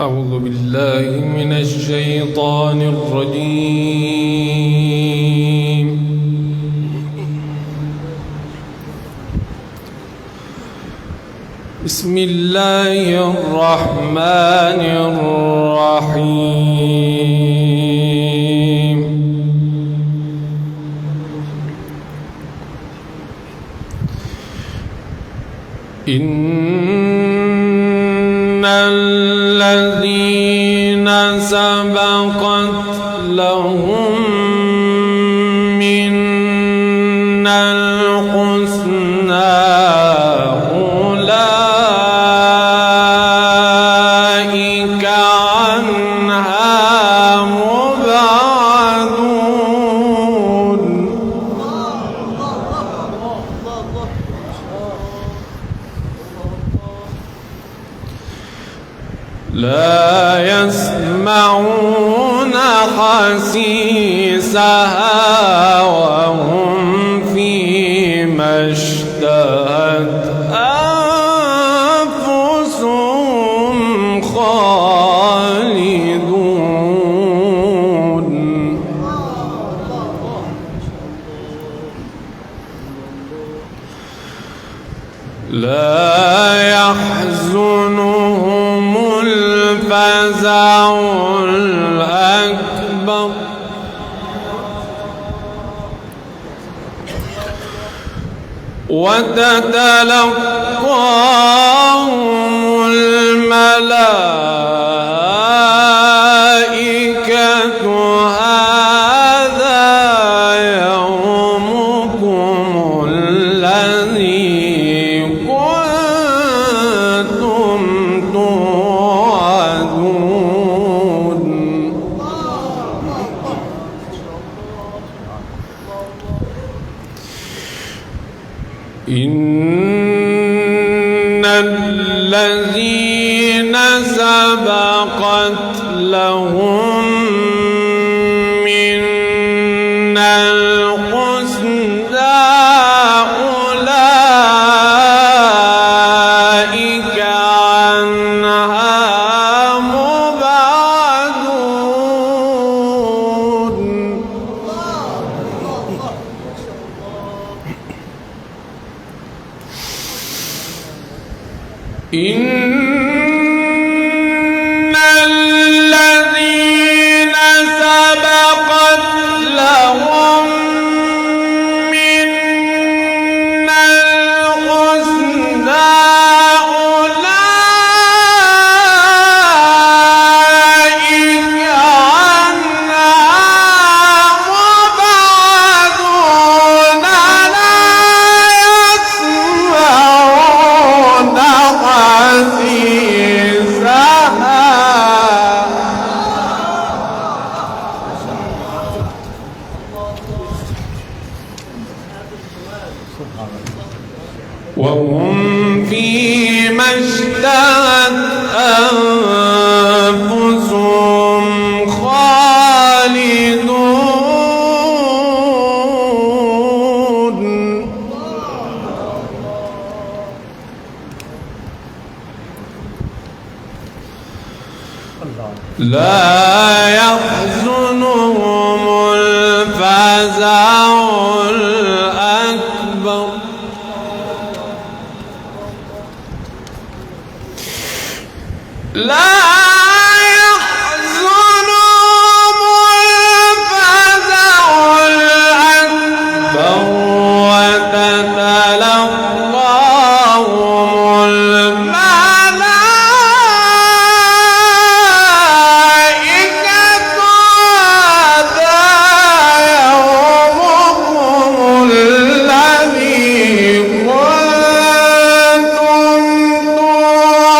أعوذ بالله من الشيطان الرجيم. بسم الله الرحمن الرحيم. إن الذين سبقت لهم منا الحسنى أولئك عنها مبعدون. لا يسمعون حسيسها وهم فيما اشتهت أنفسهم خالدون. لا يحزنهم الفزع الأكبر وتتلقاهم الملائكة هذا يومكم الذي كنتم توعدون. إن الذين سبقت لهم منا الحسنى أولئك عنها مبعدون. إن الذين سبقت لهم منا الحسنى أولئك عنها مبعدون. لا يسمعون حسيسها وهم فيما اشتهت أنفسهم خالدون. لا يحزنهم الفزع الأكبر لا يحزنهم الفزع الأكبر وتتلقاهم الملائكة هذا يومكم الذي كنتم توعدون.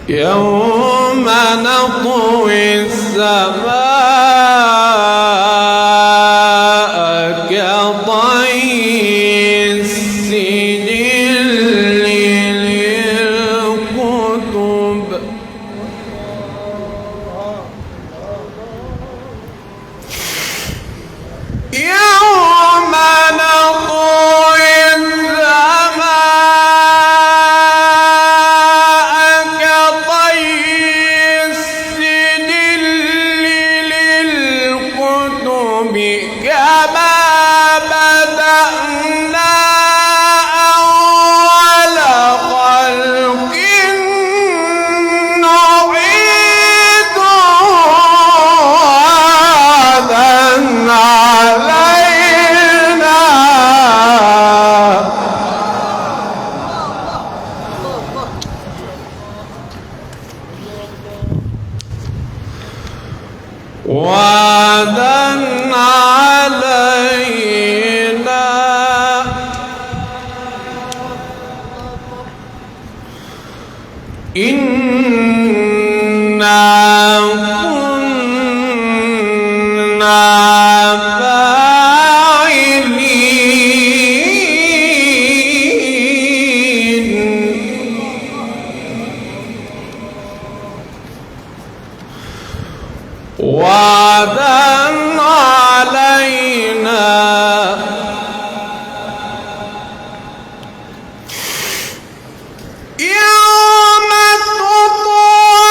يوم نطوي السماء كطي السجل للكتب وعدا علينا إنا كنا فاعلين وعدا علينا يوم تطوى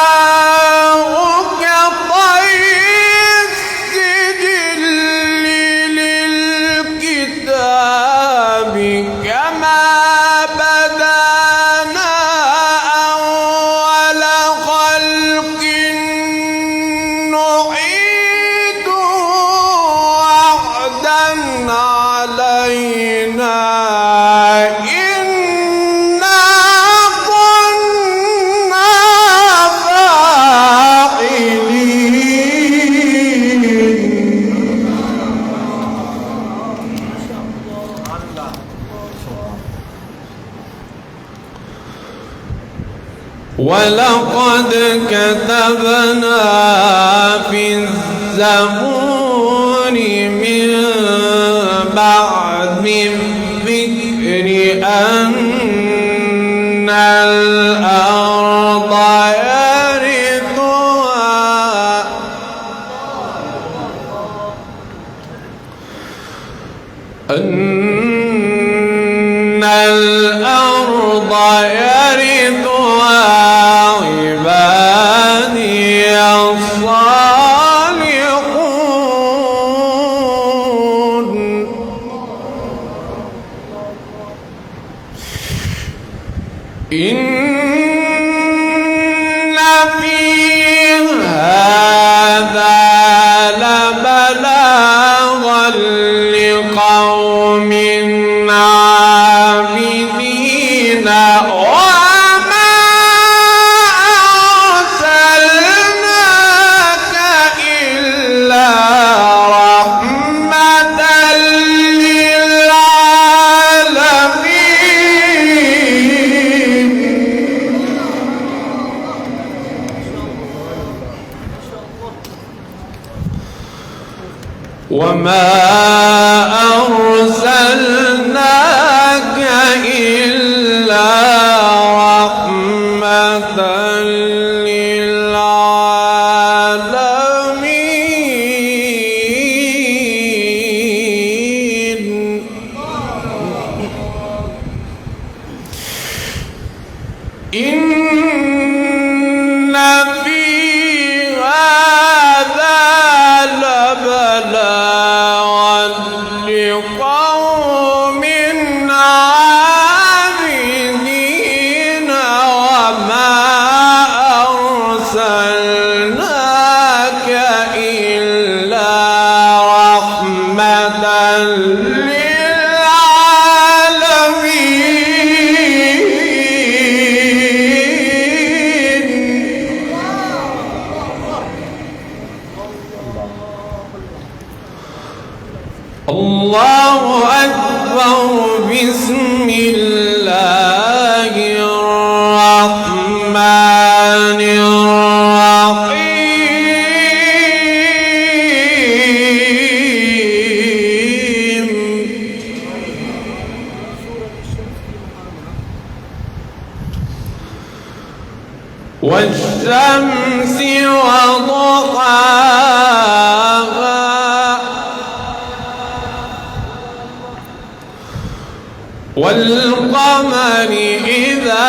السماء كطي السجل للكتاب كما بدانا أول خلق نعيد وعدا علينا إنا كنا فاعلين ولقد كتبنا في الزبور من بعد الذكر أن الأرض يرثها عبادي الصالحون إن في هذا لبلاغا لقوم عابدين وما أرسلناك إلا رحمة للعالمين وما أرسلناك إلا رحمة للعالمين إن في هذا لبلاغا لقوم عابدين وما أرسلناك إلا رحمة للعالمين الله أكبر بسم الله الرحمن الرحيم والشمس وضحاها والقمر إذا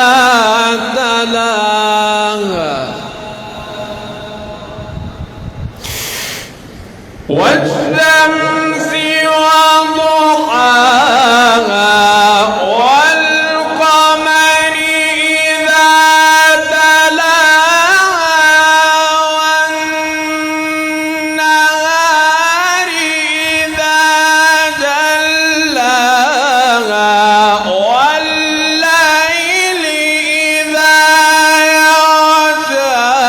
تلاها والشمس وضحاها والقمر إذا تلاها والنهار إذا جلاها والليل إذا يغشاها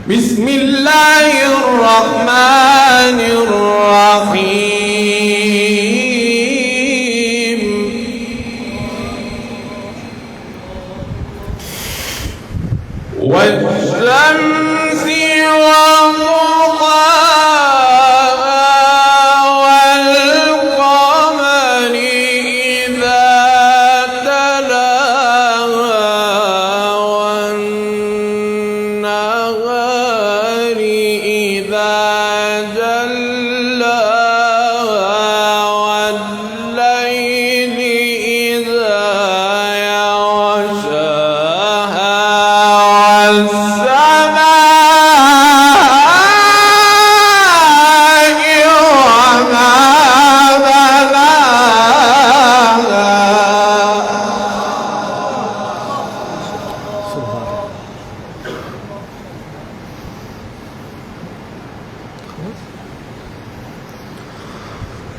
بسم الله الرحمن الرحيم والشمس وضحاها والقمر إذا تلاها والنهار إذا جلاها والليل إذا يغشاها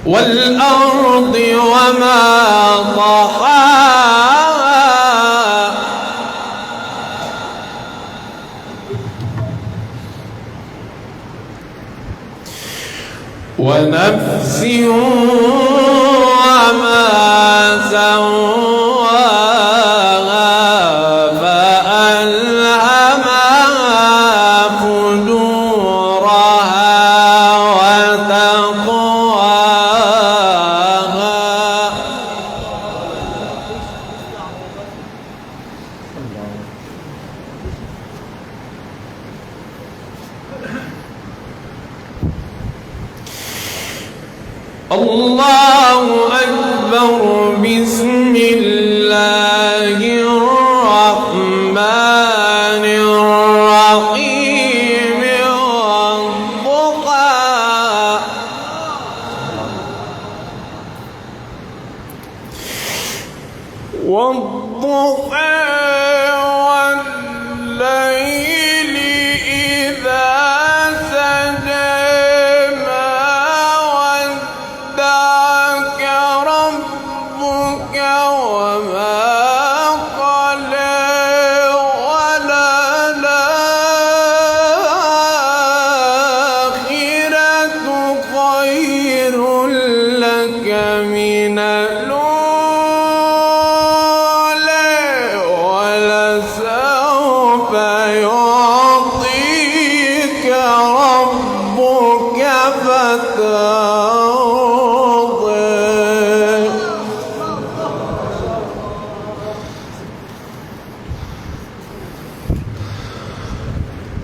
والأرض وما طحاها ونفس وما سواها فألهمها فجورها وتقواها الله أكبر بسم الله الرحمن الرحيم والضحى والليل إذا سجى ما ودعك ربك وما قلى وللآخرة خير لك من ولسوف يعطيك ربك فترضى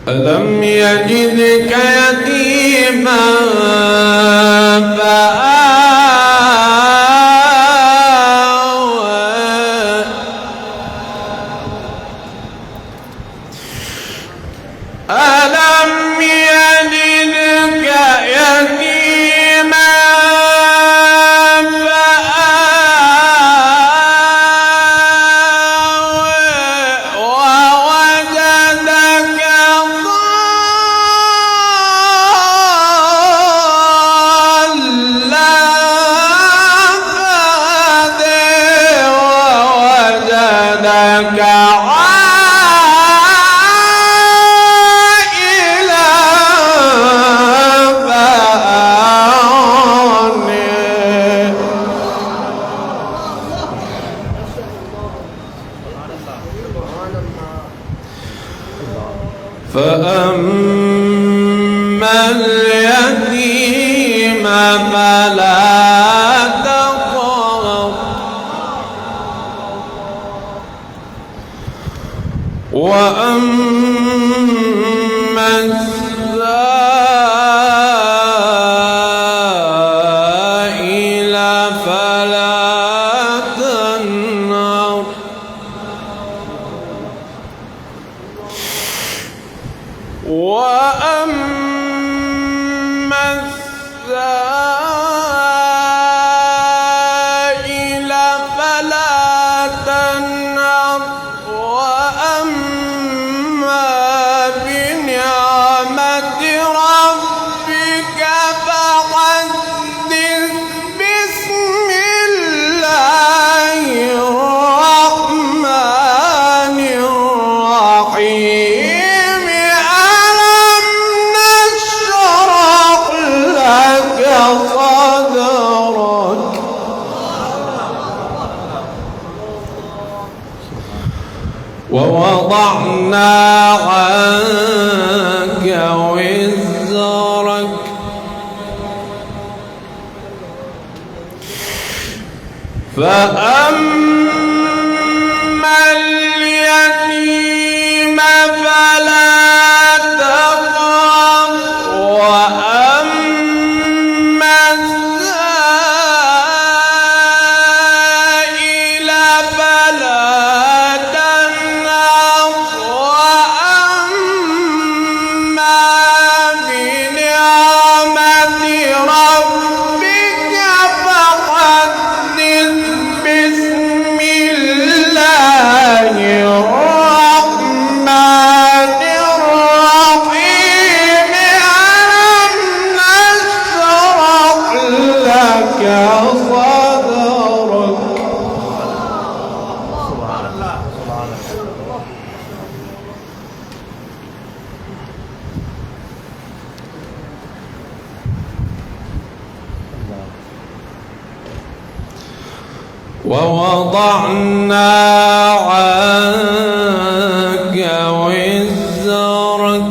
ألم يجدك يتيما فآوى ألم يجدك يتيما فآوى ووجدك ضالا فهدى ووجدك فأما اليتيم فلا تقهر وأما السائل فلا تنهر وأما السائل فلا تنهر وأما بنعمة ووضعنا عنك وزرك فأما اليتيم فلا تقهر وأما السائل فلا تنهر وأما بنعمة ربك فحدث بسم الله الرحمن الرحيم ألم نشرح لك صدرك ووضعنا عنك وزرك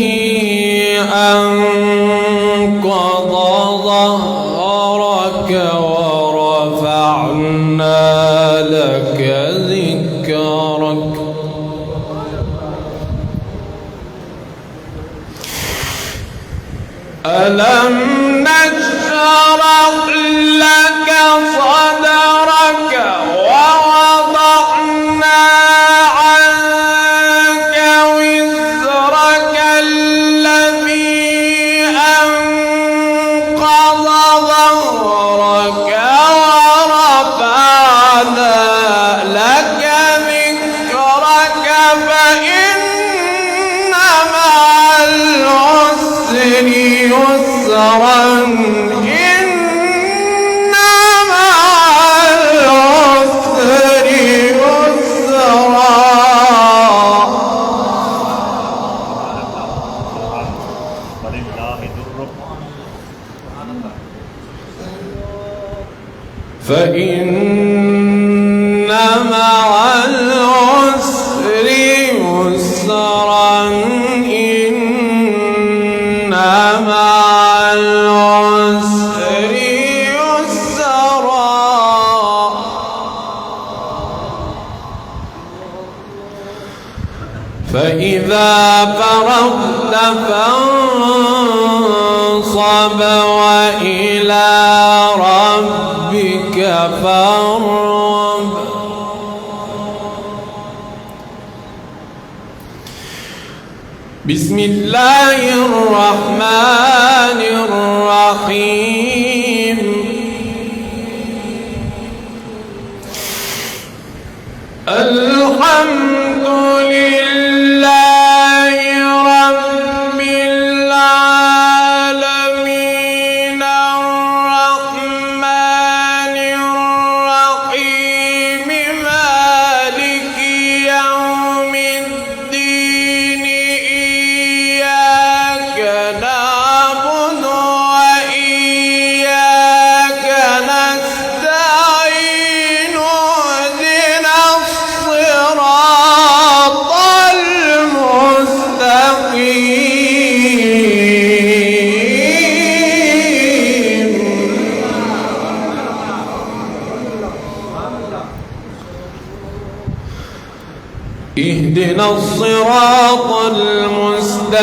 الذي أنقض ظهرك ورفعنا لك ذكرك ألم نشرح لك صدرك ووضعنا عنك وزرك الذي أنقض ظهرك ورفعنا لك ذكرك فإن مع العسر يسرا إن مع العسر يسرا فإن مع العسر يسرا إن مع العسر يسرا فإذا فرغت فانصب وإلى ربك فارغب بسم الله الرحمن الرحيم الحمد لله رب العالمين الرحمن الرحيم مالك يوم الدين إياك نعبد وإياك نستعين اهدنا الصراط المستقيم اهدنا الصراط المستقيم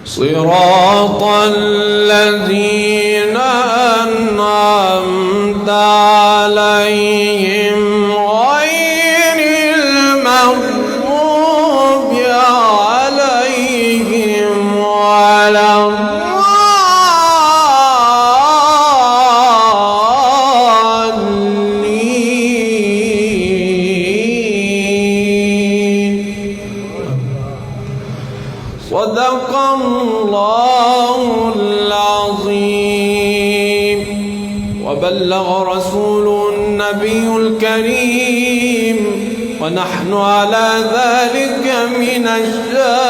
صراط الذين أنعمت عليهم غير المغضوب عليهم ولا الضالين صدق الله العظيم وبلغ رسوله النبي الكريم ونحن على ذلك من الشاهدين.